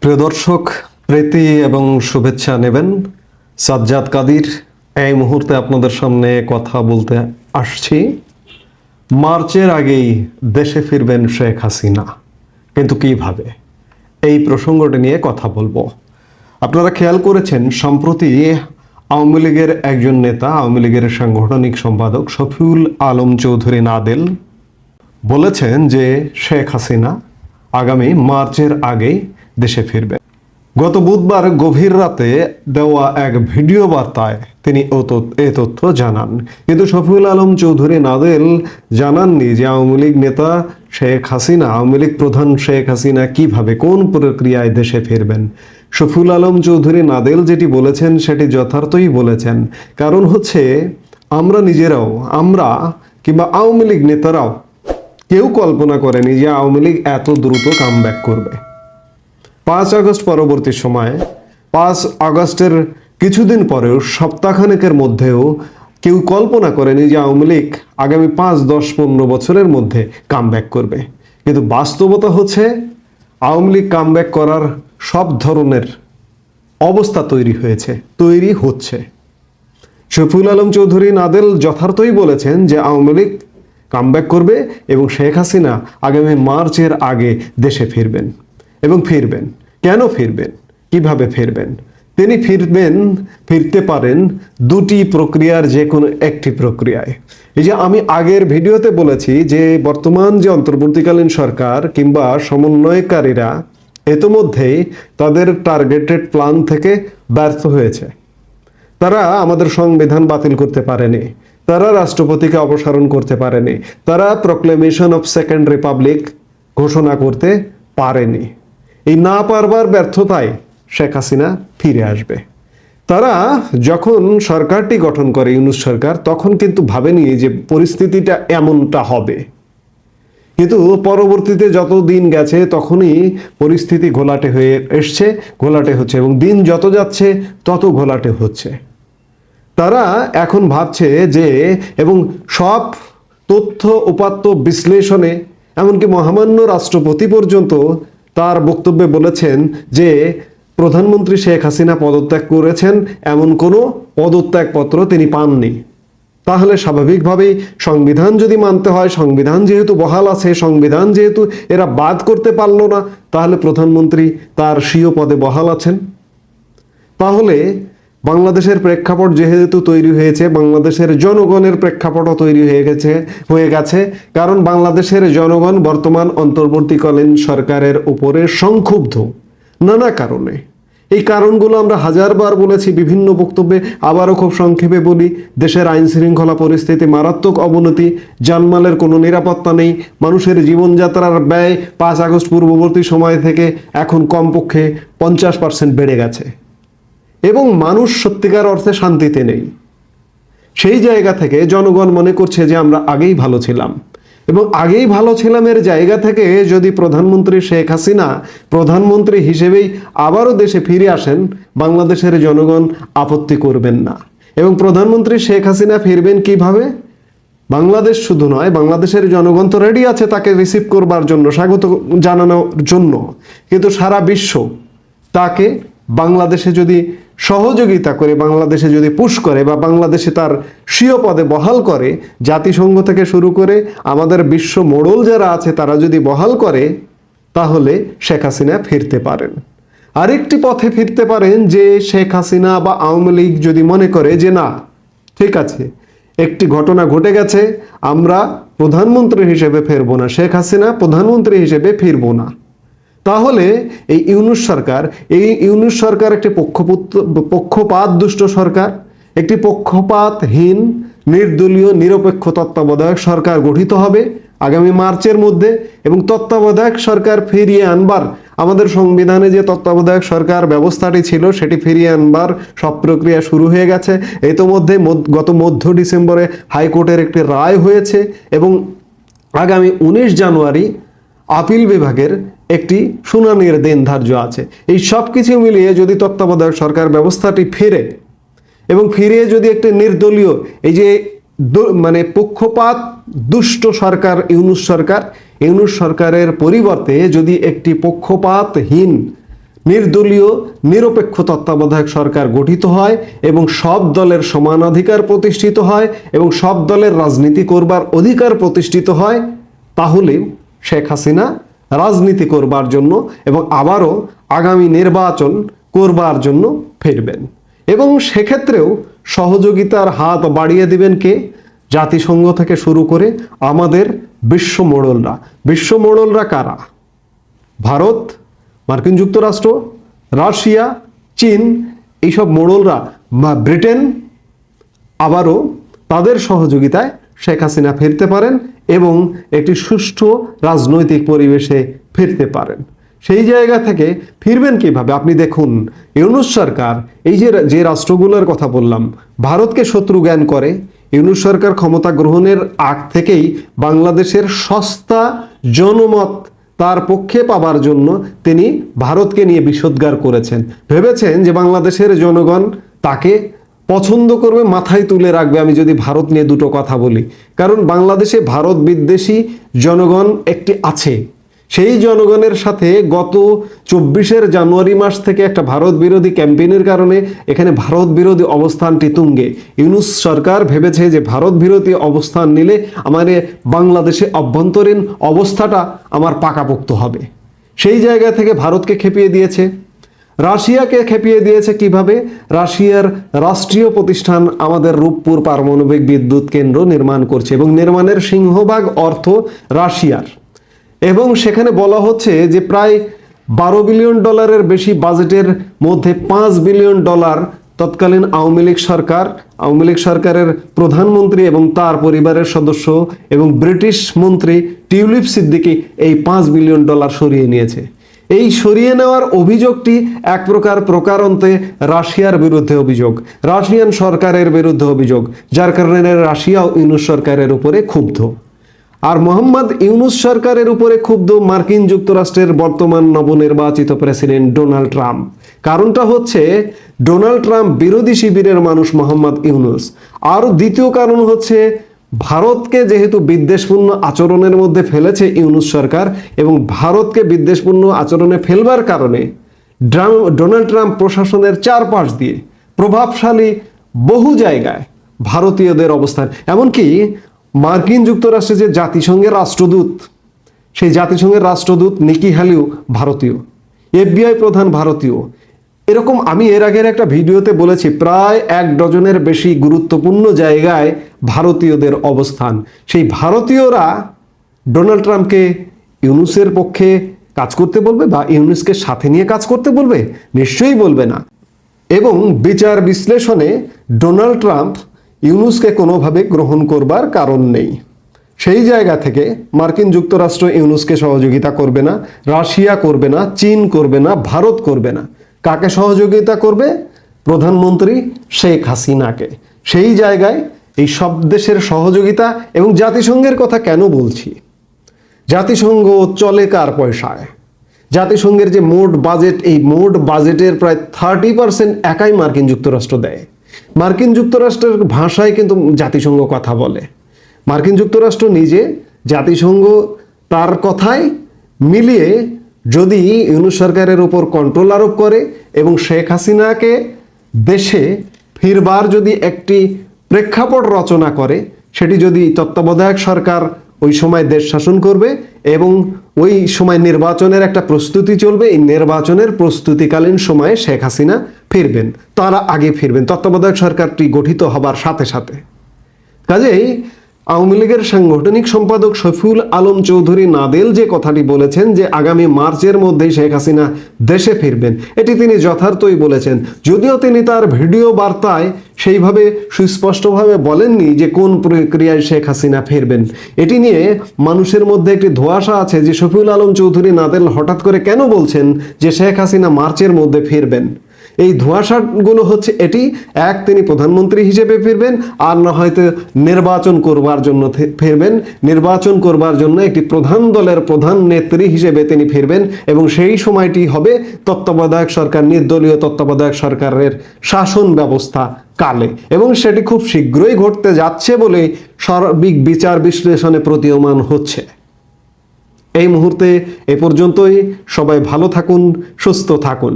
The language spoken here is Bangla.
প্রিয় দর্শক, প্রীতি এবং শুভেচ্ছা নেবেন। সাজ্জাদ কাদির এই মুহূর্তে আপনাদের সামনে কথা বলতে আসছি। মার্চের আগেই দেশে ফিরবেন শেখ হাসিনা, কিন্তু কিভাবে, এই প্রসঙ্গটি নিয়ে কথা বলবো। আপনারা খেয়াল করেছেন, সম্প্রতি আওয়ামী লীগের একজন নেতা, আওয়ামী লীগের সাংগঠনিক সম্পাদক শফিউল আলম চৌধুরী নাদেল বলেছেন যে শেখ হাসিনা আগামী মার্চের আগেই দেশে ফিরবে। গত বুধবার গভীর রাতে দেওয়া এক ভিডিও বার্তায় তিনি এ তথ্য জানান, কিন্তু শফিউল আলম চৌধুরী নাদেল জানাননি যে আওয়ামী লীগ নেতা শেখ হাসিনা, আওয়ামী লীগ প্রধান শেখ হাসিনা কিভাবে, কোন প্রক্রিয়ায় দেশে ফিরবেন। শফিউল আলম চৌধুরী নাদেল যেটি বলেছেন সেটি যথার্থই বলেছেন। কারণ হচ্ছে, আমরা নিজেরাও, আমরা কিংবা আওয়ামী লীগ নেতারাও কেউ কল্পনা করেনি যে আওয়ামী লীগ এত দ্রুত কামব্যাক করবে। 5 আগস্ট পরবর্তী সময়ে, 5 আগস্টের কিছুদিন পরেও, সপ্তাহখানেকের মধ্যেও কেউ কল্পনা করেনি যে আওয়ামী লীগ আগামী 5, 10, 15 বছরের মধ্যে কামব্যাক করবে। কিন্তু বাস্তবতা হচ্ছে, আওয়ামী লীগ কামব্যাক করার সব ধরনের অবস্থা তৈরি হচ্ছে। শফিউল আলম চৌধুরী নাদেল যথার্থই বলেছেন যে আওয়ামী লীগ কামব্যাক করবে এবং শেখ হাসিনা আগামী মার্চের আগে দেশে ফিরবেন। এবং ফিরবেন, কেন ফিরবেন, কিভাবে ফিরবেন? তিনি ফিরতে পারেন দুটি প্রক্রিয়ার যে কোনো একটি প্রক্রিয়ায়। এই যে আমি আগের ভিডিওতে বলেছি যে বর্তমান যে অন্তর্বর্তীকালীন সরকার কিংবা সমন্বয়কারীরা ইতোমধ্যেই তাদের টার্গেটেড প্ল্যান থেকে ব্যর্থ হয়েছে। তারা আমাদের সংবিধান বাতিল করতে পারেনি, তারা রাষ্ট্রপতিকে অপসারণ করতে পারেনি, তারা প্রক্লেমেশন অফ সেকেন্ড রিপাবলিক ঘোষণা করতে পারেনি। এই না পারবার ব্যর্থতায় শেখ হাসিনা ফিরে আসবে। তারা যখন সরকারটি গঠন করে, ইউনূস সরকার, তখন কিন্তু ভাবেনি যে পরিস্থিতিটা এমনটা হবে। কিন্তু পরবর্তীতে যত দিন গেছে তখনই পরিস্থিতি ঘোলাটে হয়ে এসছে, ঘোলাটে হচ্ছে, এবং দিন যত যাচ্ছে তত ঘোলাটে হচ্ছে। তারা এখন ভাবছে যে, এবং সব তথ্য উপাত্ত বিশ্লেষণে, এমনকি মহামান্য রাষ্ট্রপতি পর্যন্ত তার বক্তব্যে বলেছেন যে প্রধানমন্ত্রী শেখ হাসিনা পদত্যাগ করেছেন, এমন কোনো পদত্যাগপত্র তিনি পাননি। তাহলে স্বাভাবিকভাবেই সংবিধান যদি মানতে হয়, সংবিধান যেহেতু বহাল আছে, সংবিধান যেহেতু এরা বাদ করতে পারলো না, তাহলে প্রধানমন্ত্রী তার স্বীয় পদে বহাল আছেন। তাহলে বাংলাদেশের প্রেক্ষাপট যেহেতু তৈরি হয়েছে, বাংলাদেশের জনগণের প্রেক্ষাপটও তৈরি হয়ে গেছে। কারণ বাংলাদেশের জনগণ বর্তমান অন্তর্বর্তীকালীন সরকারের উপরে সংক্ষুব্ধ নানা কারণে। এই কারণগুলো আমরা হাজারবার বলেছি বিভিন্ন বক্তব্যে, আবারও খুব সংক্ষেপে বলি। দেশের আইন শৃঙ্খলা পরিস্থিতি মারাত্মক অবনতি, জানমালের কোনো নিরাপত্তা নেই, মানুষের জীবনযাত্রার ব্যয় 5 আগস্ট পূর্ববর্তী সময় থেকে এখন কমপক্ষে 50% বেড়ে গেছে, এবং মানুষ সত্যিকার অর্থে শান্তিতে নেই। সেই জায়গা থেকে জনগণ মনে করছে যে আমরা আগেই ভালো ছিলাম, এবং আগেই ভালো ছিলামের জায়গা থেকে যদি প্রধানমন্ত্রী শেখ হাসিনা প্রধানমন্ত্রী হিসেবেই আবারও দেশে ফিরে আসেন, বাংলাদেশের জনগণ আপত্তি করবেন না। এবং প্রধানমন্ত্রী শেখ হাসিনা ফিরবেন কিভাবে? বাংলাদেশ শুধু নয়, বাংলাদেশের জনগণ তো রেডি আছে তাকে রিসিভ করবার জন্য, স্বাগত জানানোর জন্য, কিন্তু সারা বিশ্ব তাকে বাংলাদেশে যদি সহযোগিতা করে, বাংলাদেশে যদি পুশ করে, বা বাংলাদেশে তার স্বীয় পদে বহাল করে, জাতিসংঘ থেকে শুরু করে আমাদের বিশ্ব মোড়ল যারা আছে তারা যদি বহাল করে, তাহলে শেখ হাসিনা ফিরতে পারেন। আরেকটি পথে ফিরতে পারেন যে শেখ হাসিনা বা আওয়ামী লীগ যদি মনে করে যে না, ঠিক আছে, একটি ঘটনা ঘটে গেছে, আমরা প্রধানমন্ত্রী হিসেবে ফিরবো না, শেখ হাসিনা প্রধানমন্ত্রী হিসেবে ফিরবো না, তাহলে এই ইউনূস সরকার একটি পক্ষপাত দুষ্ট সরকার, একটি পক্ষপাতহীন নির্দলীয় নিরপেক্ষ তত্ত্বাবধায়ক সরকার গঠিত হবে আগামী মার্চের মধ্যে। এবং তত্ত্বাবধায়ক সরকার ফিরিয়ে আনবার, আমাদের সংবিধানে যে তত্ত্বাবধায়ক সরকার ব্যবস্থাটি ছিল সেটি ফিরিয়ে আনবার সব প্রক্রিয়া শুরু হয়ে গেছে। ইতোমধ্যে গত মধ্য ডিসেম্বরে হাইকোর্টের একটি রায় হয়েছে, এবং আগামী 19 জানুয়ারি আপিল বিভাগের একটি শুনানির দিন ধার্য আছে। এই সব কিছু মিলিয়ে যদি তত্ত্বাবধায়ক সরকার ব্যবস্থাটি ফিরে, এবং ফিরে যদি একটি নির্দলীয়, এই যে মানে পক্ষপাত দুষ্ট সরকার ইউনূস সরকারের পরিবর্তে যদি একটি পক্ষপাতহীন নির্দলীয় নিরপেক্ষ তত্ত্বাবধায়ক সরকার গঠিত হয় এবং সব দলের সমানাধিকার প্রতিষ্ঠিত হয় এবং সব দলের রাজনীতি করবার অধিকার প্রতিষ্ঠিত হয়, তাহলে শেখ হাসিনা রাজনীতি করবার জন্য এবং আবারও আগামী নির্বাচন করবার জন্য ফিরবেন। এবং সেক্ষেত্রেও সহযোগিতার হাত বাড়িয়ে দিবেন কে? জাতিসংঘ থেকে শুরু করে আমাদের বিশ্ব মোড়লরা। বিশ্ব মোড়লরা কারা? ভারত, মার্কিন যুক্তরাষ্ট্র, রাশিয়া, চীন, এইসব মোড়লরা, ব্রিটেন, আবারও তাদের সহযোগিতায় শেখ হাসিনা ফিরতে পারেন এবং একটি সুষ্ঠু রাজনৈতিক পরিবেশে ফিরতে পারেন। সেই জায়গা থেকে ফিরবেন কিভাবে? আপনি দেখুন, ইউনূস সরকার, এই যে রাষ্ট্রগুলোর কথা বললাম, ভারতকে শত্রু জ্ঞান করে। ইউনূস সরকার ক্ষমতা গ্রহণের আগ থেকেই বাংলাদেশের সস্তা জনমত তার পক্ষে পাবার জন্য তিনি ভারতকে নিয়ে বিষোদ্গার করেছেন। ভেবেছেন যে বাংলাদেশের জনগণ তাকে পছন্দ করবে, মাথায় তুলে রাখবে আমি যদি ভারত নিয়ে দুটো কথা বলি। কারণ বাংলাদেশে ভারত বিদ্বেষী জনগণ একটি আছে। সেই জনগণের সাথে গত 24 জানুয়ারি মাস থেকে একটা ভারত বিরোধী ক্যাম্পেইনের কারণে এখানে ভারত বিরোধী অবস্থানটি তুঙ্গে। ইউনূস সরকার ভেবেছে যে ভারত বিরোধী অবস্থান নিলে আমার বাংলাদেশে অভ্যন্তরীণ অবস্থাটা আমার পাকাপোক্ত হবে। সেই জায়গা থেকে ভারতকে খেপিয়ে দিয়েছে। রাশিয়াকে খেপিয়ে দিয়েছে কিভাবে? রাশিয়ার রাষ্ট্রীয় প্রতিষ্ঠান আমাদের রূপপুর পারমাণবিক বিদ্যুৎ কেন্দ্র নির্মাণ করছে এবং নির্মাণের সিংহভাগ অর্থ রাশিয়ার। এবং সেখানে বলা হচ্ছে যে প্রায় $12 বিলিয়ন বেশি বাজেটের মধ্যে $5 বিলিয়ন তৎকালীন আওয়ামী লীগ সরকারের প্রধানমন্ত্রী এবং তার পরিবারের সদস্য এবং ব্রিটিশ মন্ত্রী টিউলিপ সিদ্দিকী এই $5 বিলিয়ন সরিয়ে নিয়েছে। এই সরিয়ে নেওয়ার অভিযোগটি এক প্রকার প্রকারান্তে রাশিয়ার বিরুদ্ধে অভিযোগ, রাশিয়ান সরকারের বিরুদ্ধে অভিযোগ, যার কারণে রাশিয়া ইউনূস সরকারের উপরে ক্ষুব্ধ। আর মোহাম্মদ ইউনূস সরকারের উপরে ক্ষুব্ধ মার্কিন যুক্তরাষ্ট্রের বর্তমান নবনির্বাচিত প্রেসিডেন্ট ডোনাল্ড ট্রাম্প। কারণটা হচ্ছে ডোনাল্ড ট্রাম্প বিরোধী শিবিরের মানুষ মোহাম্মদ ইউনূস। আর দ্বিতীয় কারণ হচ্ছে ভারতকে যেহেতু বিদ্বেষপূর্ণ আচরণের মধ্যে ফেলেছে ইউনূস সরকার এবং ভারতকে বিদ্বেষপূর্ণ আচরণে ফেলবার কারণে ডোনাল্ড ট্রাম্প প্রশাসনের চারপাশ দিয়ে প্রভাবশালী বহু জায়গায় ভারতীয়দের অবস্থান, এমনকি মার্কিন যুক্তরাষ্ট্রে যে জাতিসংঘের রাষ্ট্রদূত, সেই জাতিসংঘের রাষ্ট্রদূত নিকি হ্যালিও ভারতীয়, FBI প্রধান ভারতীয়। এরকম আমি এর আগের একটা ভিডিওতে বলেছি প্রায় 1 ডজনের বেশি গুরুত্বপূর্ণ জায়গায় ভারতীয়দের অবস্থান। সেই ভারতীয়রা ডোনাল্ড ট্রাম্পকে ইউনূসের পক্ষে কাজ করতে বলবে বা ইউনূসকে সাথে নিয়ে কাজ করতে বলবে? নিশ্চয়ই বলবে না। এবং বিচার বিশ্লেষণে ডোনাল্ড ট্রাম্প ইউনূসকে কোনোভাবে গ্রহণ করবার কারণ নেই। সেই জায়গা থেকে মার্কিন যুক্তরাষ্ট্র ইউনূসকে সহযোগিতা করবে না, রাশিয়া করবে না, চীন করবে না, ভারত করবে না। কাকে সহযোগিতা করবে? প্রধানমন্ত্রী শেখ হাসিনাকে। সেই জায়গায় এই সব দেশের সহযোগিতা এবং জাতিসংঘের কথা কেন বলছি? জাতিসংঘ চলে কার পয়সায়? জাতিসংঘের যে মোট বাজেট, এই মোট বাজেটের প্রায় 30% একাই মার্কিন যুক্তরাষ্ট্র দেয়। মার্কিন যুক্তরাষ্ট্রের ভাষায় কিন্তু জাতিসংঘ কথা বলে। মার্কিন যুক্তরাষ্ট্র নিজে জাতিসংঘ তার কথায় মিলিয়ে যদি ইউনূস সরকারের উপর কন্ট্রোল আরোপ করে এবং শেখ হাসিনাকে দেশে ফিরবার যদি একটি প্রেক্ষাপট রচনা করে, সেটি যদি তত্ত্বাবধায়ক সরকার ওই সময় দেশ শাসন করবে এবং ওই সময় নির্বাচনের একটা প্রস্তুতি চলবে, এই নির্বাচনের প্রস্তুতিকালীন সময়ে শেখ হাসিনা ফিরবেন, তারা আগে ফিরবেন তত্ত্বাবধায়ক সরকারটি গঠিত হবার সাথে সাথে। কাজেই আওয়ামী লীগের সাংগঠনিক সম্পাদক শফিউল আলম চৌধুরী নাদেল যে কথাটি বলেছেন যে আগামী মার্চের মধ্যেই শেখ হাসিনা দেশে ফিরবেন, এটি তিনি যথার্থই বলেছেন। যদিও তিনি তার ভিডিও বার্তায় সেইভাবে সুস্পষ্টভাবে বলেননি যে কোন প্রক্রিয়ায় শেখ হাসিনা ফিরবেন। এটি নিয়ে মানুষের মধ্যে একটি ধোঁয়াশা আছে যে শফিউল আলম চৌধুরী নাদেল হঠাৎ করে কেন বলছেন যে শেখ হাসিনা মার্চের মধ্যে ফিরবেন। এই ধোঁয়াশাগুলো হচ্ছে এটি, এক, তিনি প্রধানমন্ত্রী হিসেবে ফিরবেন, আর না হয়তো নির্বাচন করবার জন্য ফিরবেন। নির্বাচন করবার জন্য একটি প্রধান দলের প্রধান নেত্রী হিসেবে তিনি ফিরবেন এবং সেই সময়টি হবে তত্ত্বাবধায়ক সরকার, নির্দলীয় তত্ত্বাবধায়ক সরকারের শাসন ব্যবস্থা কালে, এবং সেটি খুব শীঘ্রই ঘটতে যাচ্ছে বলে সার্বিক বিচার বিশ্লেষণে প্রতীয়মান হচ্ছে। এই মুহূর্তে এ পর্যন্তই। সবাই ভালো থাকুন, সুস্থ থাকুন।